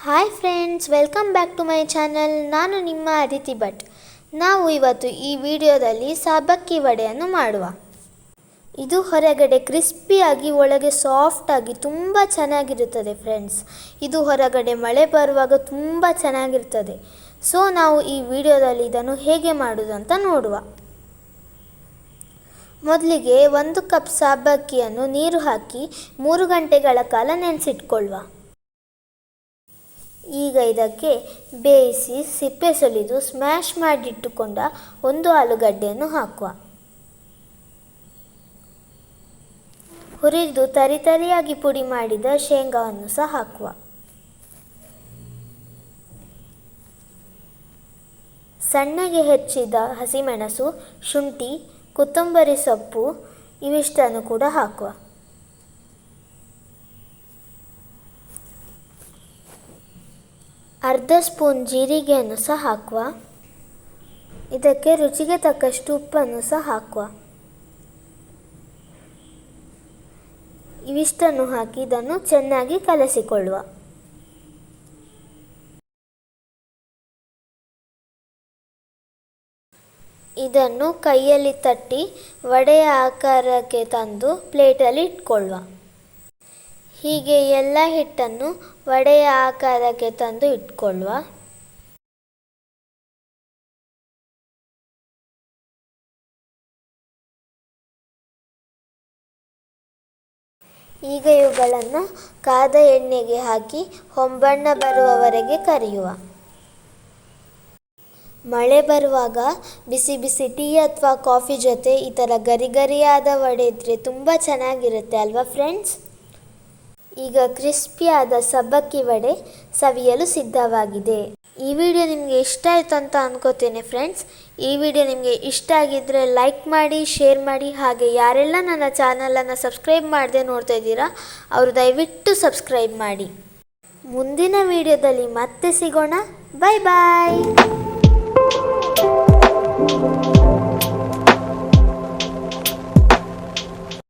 Hi friends, welcome back to my channel. ನಾನು ನಿಮ್ಮ ಅದಿತಿ ಭಟ್. ನಾವು ಇವತ್ತು ಈ ವಿಡಿಯೋದಲ್ಲಿ ಸಬ್ಬಕ್ಕಿ ವಡೆಯನ್ನು ಮಾಡುವ. ಇದು ಹೊರಗಡೆ ಕ್ರಿಸ್ಪಿಯಾಗಿ ಒಳಗೆ ಸಾಫ್ಟಾಗಿ ತುಂಬ ಚೆನ್ನಾಗಿರುತ್ತದೆ ಫ್ರೆಂಡ್ಸ್. ಇದು ಹೊರಗಡೆ ಮಳೆ ಬರುವಾಗ ತುಂಬ ಚೆನ್ನಾಗಿರ್ತದೆ. ಸೊ ನಾವು ಈ ವಿಡಿಯೋದಲ್ಲಿ ಇದನ್ನು ಹೇಗೆ ಮಾಡೋದು ಅಂತ ನೋಡುವ. ಮೊದಲಿಗೆ 1 ಕಪ್ ಸಬ್ಬಕ್ಕಿಯನ್ನು ನೀರು ಹಾಕಿ 3 ಗಂಟೆಗಳ ಕಾಲ ನೆನೆಸಿಟ್ಕೊಳ್ಳುವ. ಈಗ ಇದಕ್ಕೆ ಬೇಯಿಸಿ ಸಿಪ್ಪೆ ಸುಲಿದು ಸ್ಮ್ಯಾಶ್ ಮಾಡಿಟ್ಟುಕೊಂಡ 1 ಆಲೂಗಡ್ಡೆಯನ್ನು ಹಾಕುವ. ಹುರಿದು ತರಿಯಾಗಿ ಪುಡಿ ಮಾಡಿದ ಶೇಂಗಾವನ್ನು ಸಹ ಹಾಕುವ. ಸಣ್ಣಗೆ ಹೆಚ್ಚಿದ ಹಸಿಮೆಣಸು, ಶುಂಠಿ, ಕೊತ್ತಂಬರಿ ಸೊಪ್ಪು ಇವಿಷ್ಟನ್ನು ಕೂಡ ಹಾಕುವ. ಅರ್ಧ ಸ್ಪೂನ್ ಜೀರಿಗೆಯನ್ನು ಸಹ ಹಾಕುವ. ಇದಕ್ಕೆ ರುಚಿಗೆ ತಕ್ಕಷ್ಟು ಉಪ್ಪನ್ನು ಸಹ ಹಾಕುವ. ಇವಿಷ್ಟನ್ನು ಹಾಕಿ ಇದನ್ನು ಚೆನ್ನಾಗಿ ಕಲಸಿಕೊಳ್ಳುವ. ಇದನ್ನು ಕೈಯಲ್ಲಿ ತಟ್ಟಿ ವಡೆಯ ಆಕಾರಕ್ಕೆ ತಂದು ಪ್ಲೇಟಲ್ಲಿ ಇಟ್ಕೊಳ್ಳುವ. ಹೀಗೆ ಎಲ್ಲ ಹಿಟ್ಟನ್ನು ವಡೆಯ ಆಕಾರಕ್ಕೆ ತಂದು ಇಟ್ಕೊಳ್ಳುವ. ಈಗ ಇವುಗಳನ್ನು ಕಾದ ಎಣ್ಣೆಗೆ ಹಾಕಿ ಹೊಂಬಣ್ಣ ಬರುವವರೆಗೆ ಕರಿಯುವ. ಮಳೆ ಬರುವಾಗ ಬಿಸಿ ಬಿಸಿ ಟೀ ಅಥವಾ ಕಾಫಿ ಜೊತೆ ಈ ಥರ ಗರಿಗರಿಯಾದ ವಡೆ ಇದ್ದರೆ ತುಂಬ ಚೆನ್ನಾಗಿರುತ್ತೆ ಅಲ್ವಾ ಫ್ರೆಂಡ್ಸ್. ಈಗ ಕ್ರಿಸ್ಪಿಯಾದ ಸಬ್ಬಕ್ಕಿ ವಡೆ ಸವಿಯಲು ಸಿದ್ಧವಾಗಿದೆ. ಈ ವಿಡಿಯೋ ನಿಮಗೆ ಇಷ್ಟ ಆಯಿತು ಅಂತ ಅನ್ಕೋತೇನೆ ಫ್ರೆಂಡ್ಸ್. ಈ ವಿಡಿಯೋ ನಿಮಗೆ ಇಷ್ಟ ಆಗಿದ್ದರೆ ಲೈಕ್ ಮಾಡಿ, ಶೇರ್ ಮಾಡಿ. ಹಾಗೆ ಯಾರೆಲ್ಲ ನನ್ನ ಚಾನಲನ್ನು ಸಬ್ಸ್ಕ್ರೈಬ್ ಮಾಡದೆ ನೋಡ್ತಾ ಇದ್ದೀರಾ ಅವರು ದಯವಿಟ್ಟು ಸಬ್ಸ್ಕ್ರೈಬ್ ಮಾಡಿ. ಮುಂದಿನ ವಿಡಿಯೋದಲ್ಲಿ ಮತ್ತೆ ಸಿಗೋಣ. ಬಾಯ್ ಬಾಯ್.